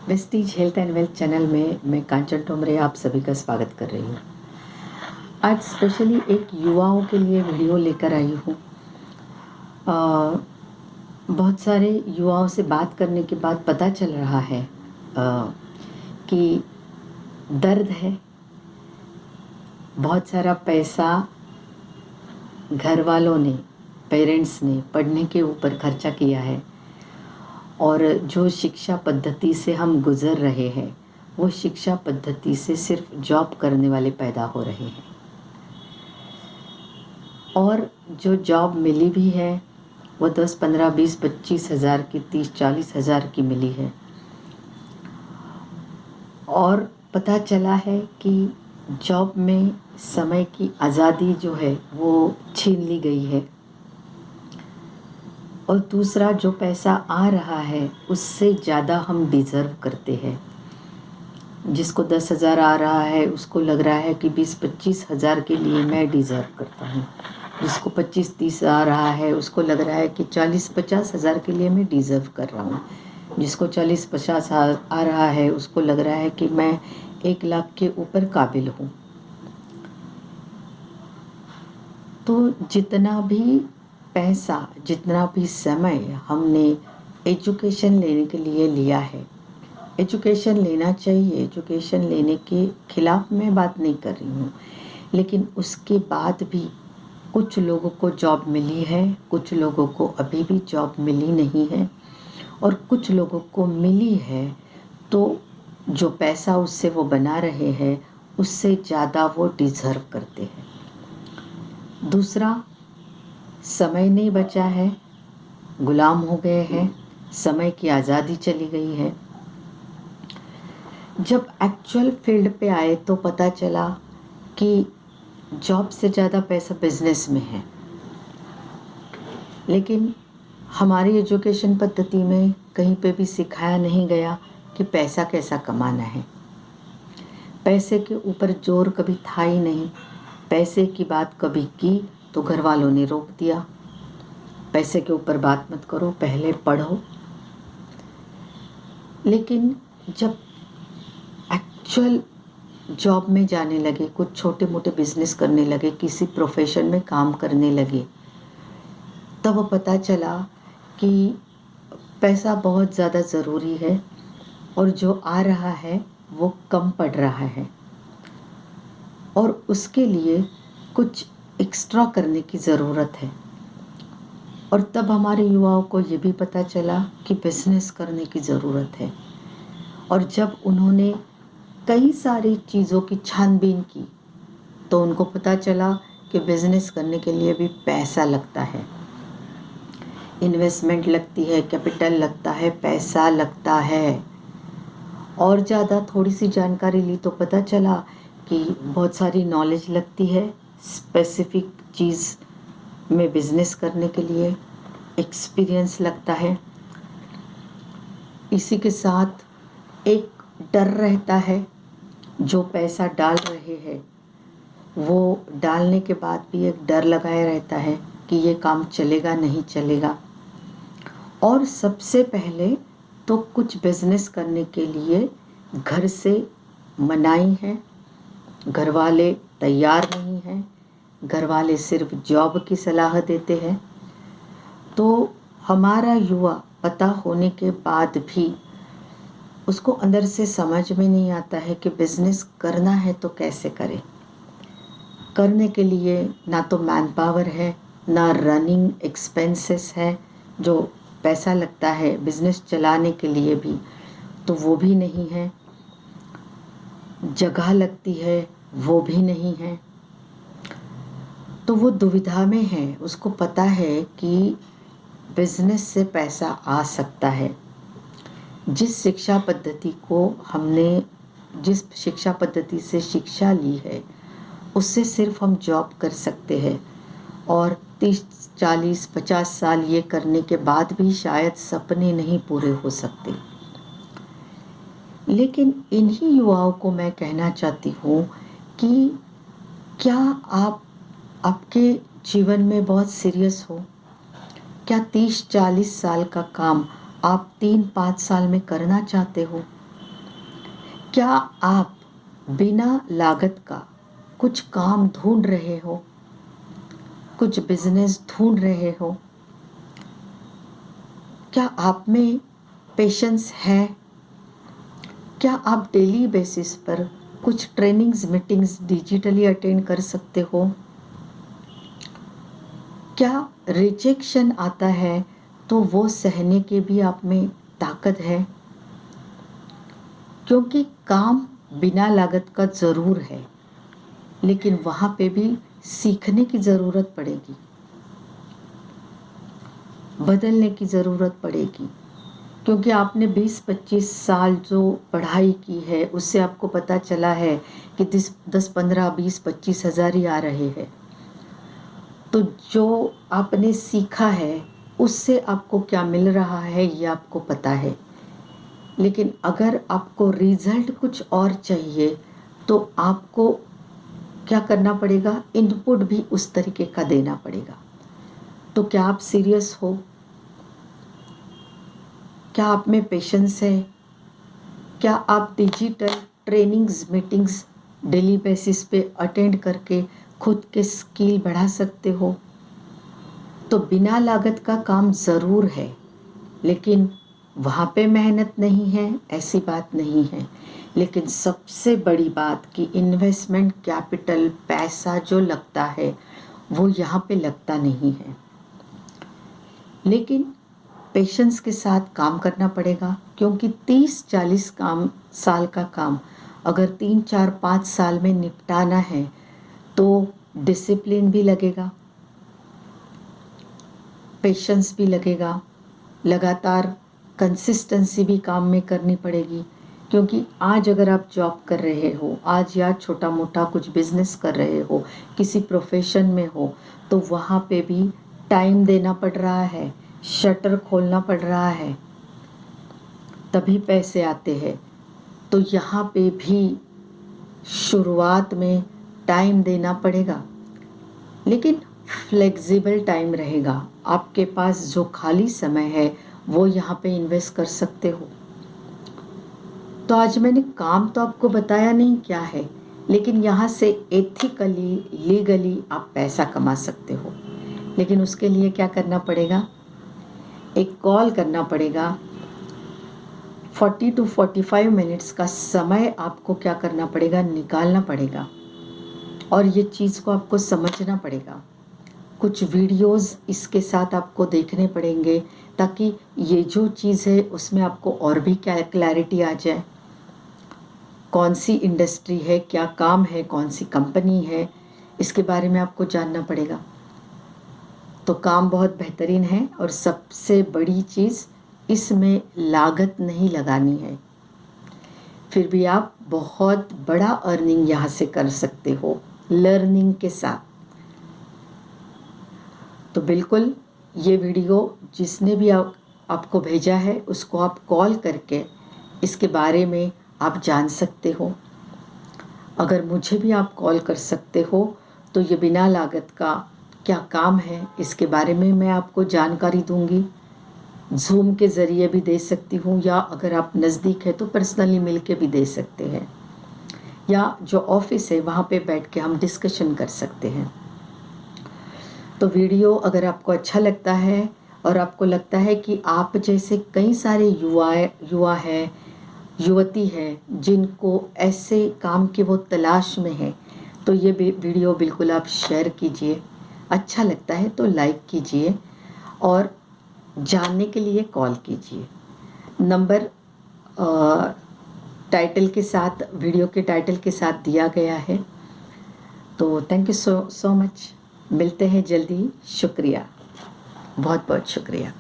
Vestige health and wealth channel में मैं कांचन टोमरे आप सभी का स्वागत कर रही हूँ। आज स्पेशली एक युवाओं के लिए वीडियो लेकर आई हूँ। बहुत सारे युवाओं से बात करने के बाद पता चल रहा है कि दर्द है, बहुत सारा पैसा घर वालों ने, पेरेंट्स ने पढ़ने के ऊपर खर्चा किया है और जो शिक्षा पद्धति से हम गुज़र रहे हैं वो शिक्षा पद्धति से सिर्फ जॉब करने वाले पैदा हो रहे हैं और जो जॉब मिली भी है वो 10, 15, 20, 25 हज़ार की, 30, 40 हज़ार की मिली है। और पता चला है कि जॉब में समय की आज़ादी जो है वो छीन ली गई है और दूसरा जो पैसा आ रहा है उससे ज़्यादा हम डिज़र्व करते हैं। जिसको 10,000 आ रहा है उसको लग रहा है कि 20-25 हज़ार के लिए मैं डिज़र्व करता हूँ। जिसको 25-30 आ रहा है उसको लग रहा है कि 40-50 हज़ार के लिए मैं डिज़र्व कर रहा हूँ। जिसको 40-50 आ रहा है उसको लग रहा है कि मैं 1 लाख के ऊपर काबिल हूँ। तो जितना भी पैसा, जितना भी समय हमने एजुकेशन लेने के लिए लिया है, एजुकेशन लेना चाहिए, एजुकेशन लेने के खिलाफ़ मैं बात नहीं कर रही हूँ, लेकिन उसके बाद भी कुछ लोगों को जॉब मिली है, कुछ लोगों को अभी भी जॉब मिली नहीं है और कुछ लोगों को मिली है तो जो पैसा उससे वो बना रहे हैं उससे ज़्यादा वो डिज़र्व करते हैं। दूसरा, समय नहीं बचा है, गुलाम हो गए हैं, समय की आज़ादी चली गई है। जब एक्चुअल फील्ड पे आए तो पता चला कि जॉब से ज़्यादा पैसा बिजनेस में है। लेकिन हमारी एजुकेशन पद्धति में कहीं पे भी सिखाया नहीं गया कि पैसा कैसा कमाना है। पैसे के ऊपर जोर कभी था ही नहीं। पैसे की बात कभी की तो घर वालों ने रोक दिया, पैसे के ऊपर बात मत करो, पहले पढ़ो। लेकिन जब एक्चुअल जॉब में जाने लगे, कुछ छोटे मोटे बिजनेस करने लगे, किसी प्रोफेशन में काम करने लगे, तब पता चला कि पैसा बहुत ज़्यादा ज़रूरी है और जो आ रहा है वो कम पड़ रहा है और उसके लिए कुछ एक्स्ट्रा करने की ज़रूरत है। और तब हमारे युवाओं को ये भी पता चला कि बिज़नेस करने की ज़रूरत है। और जब उन्होंने कई सारी चीज़ों की छानबीन की तो उनको पता चला कि बिज़नेस करने के लिए भी पैसा लगता है, इन्वेस्टमेंट लगती है, कैपिटल लगता है, पैसा लगता है। और ज़्यादा थोड़ी सी जानकारी ली तो पता चला कि बहुत सारी नॉलेज लगती है, स्पेसिफिक चीज़ में बिज़नेस करने के लिए एक्सपीरियंस लगता है। इसी के साथ एक डर रहता है, जो पैसा डाल रहे हैं वो डालने के बाद भी एक डर लगाया रहता है कि ये काम चलेगा नहीं चलेगा। और सबसे पहले तो कुछ बिज़नेस करने के लिए घर से मनाही है, घर वाले तैयार नहीं हैं, घर वाले सिर्फ जॉब की सलाह देते हैं। तो हमारा युवा पता होने के बाद भी उसको अंदर से समझ में नहीं आता है कि बिज़नेस करना है तो कैसे करें। करने के लिए ना तो मैन पावर है, ना रनिंग एक्सपेंसेस है, जो पैसा लगता है बिज़नेस चलाने के लिए भी तो वो भी नहीं है, जगह लगती है वो भी नहीं है। तो वो दुविधा में है। उसको पता है कि बिज़नेस से पैसा आ सकता है। जिस शिक्षा पद्धति को हमने, जिस शिक्षा पद्धति से शिक्षा ली है उससे सिर्फ हम जॉब कर सकते हैं और 30, 40, 50 साल ये करने के बाद भी शायद सपने नहीं पूरे हो सकते। लेकिन इन्हीं युवाओं को मैं कहना चाहती हूँ कि क्या आप आपके जीवन में बहुत सीरियस हो? क्या 30-40 साल का काम आप 3-5 साल में करना चाहते हो? क्या आप बिना लागत का कुछ काम ढूंढ रहे हो, कुछ बिजनेस ढूंढ रहे हो? क्या आप में पेशेंस है? क्या आप डेली बेसिस पर कुछ ट्रेनिंग्स मीटिंग्स डिजिटली अटेंड कर सकते हो? क्या रिजेक्शन आता है तो वो सहने के भी आप में ताकत है? क्योंकि काम बिना लागत का ज़रूर है, लेकिन वहाँ पे भी सीखने की ज़रूरत पड़ेगी, बदलने की ज़रूरत पड़ेगी। क्योंकि आपने 20-25 साल जो पढ़ाई की है उससे आपको पता चला है कि 10-15-20-25 हज़ार ही आ रहे हैं। तो जो आपने सीखा है उससे आपको क्या मिल रहा है ये आपको पता है, लेकिन अगर आपको रिजल्ट कुछ और चाहिए तो आपको क्या करना पड़ेगा? इनपुट भी उस तरीके का देना पड़ेगा। तो क्या आप सीरियस हो? क्या आप में पेशेंस है? क्या आप digital trainings meetings daily basis पे अटेंड करके खुद के स्किल बढ़ा सकते हो? तो बिना लागत का काम ज़रूर है, लेकिन वहाँ पे मेहनत नहीं है ऐसी बात नहीं है। लेकिन सबसे बड़ी बात कि इन्वेस्टमेंट कैपिटल पैसा जो लगता है वो यहाँ पे लगता नहीं है, लेकिन पेशेंस के साथ काम करना पड़ेगा। क्योंकि 30-40 साल का काम अगर 3-4-5 साल में निपटाना है तो डिसिप्लिन भी लगेगा, पेशेंस भी लगेगा, लगातार कंसिस्टेंसी भी काम में करनी पड़ेगी। क्योंकि आज अगर आप जॉब कर रहे हो, आज या छोटा मोटा कुछ बिजनेस कर रहे हो, किसी प्रोफेशन में हो, तो वहाँ पे भी टाइम देना पड़ रहा है, शटर खोलना पड़ रहा है, तभी पैसे आते हैं। तो यहाँ पे भी शुरुआत में टाइम देना पड़ेगा, लेकिन फ्लेक्सिबल टाइम रहेगा। आपके पास जो खाली समय है वो यहाँ पे इन्वेस्ट कर सकते हो। तो आज मैंने काम तो आपको बताया नहीं क्या है, लेकिन यहाँ से एथिकली लीगली आप पैसा कमा सकते हो। लेकिन उसके लिए क्या करना पड़ेगा? एक कॉल करना पड़ेगा। 40 to 45 मिनट्स का समय आपको क्या करना पड़ेगा? निकालना पड़ेगा, और ये चीज़ को आपको समझना पड़ेगा। कुछ वीडियोस इसके साथ आपको देखने पड़ेंगे ताकि ये जो चीज़ है उसमें आपको और भी क्या क्लैरिटी आ जाए। कौन सी इंडस्ट्री है, क्या काम है, कौन सी कंपनी है, इसके बारे में आपको जानना पड़ेगा। तो काम बहुत बेहतरीन है, और सबसे बड़ी चीज़ इसमें लागत नहीं लगानी है। फिर भी आप बहुत बड़ा अर्निंग यहाँ से कर सकते हो लर्निंग के साथ। तो बिल्कुल ये वीडियो जिसने भी आपको भेजा है उसको आप कॉल करके इसके बारे में आप जान सकते हो। अगर मुझे भी आप कॉल कर सकते हो तो ये बिना लागत का क्या काम है इसके बारे में मैं आपको जानकारी दूंगी। ज़ूम के ज़रिए भी दे सकती हूँ, या अगर आप नज़दीक है तो पर्सनली मिल के भी दे सकते हैं, या जो ऑफिस है वहाँ पे बैठ के हम डिस्कशन कर सकते हैं। तो वीडियो अगर आपको अच्छा लगता है और आपको लगता है कि आप जैसे कई सारे युवा है, युवती है जिनको ऐसे काम की वो तलाश में है, तो ये वीडियो बिल्कुल आप शेयर कीजिए। अच्छा लगता है तो लाइक कीजिए, और जानने के लिए कॉल कीजिए। नंबर टाइटल के साथ, वीडियो के टाइटल के साथ दिया गया है। तो थैंक यू सो मच। मिलते हैं जल्दी। शुक्रिया, बहुत बहुत शुक्रिया।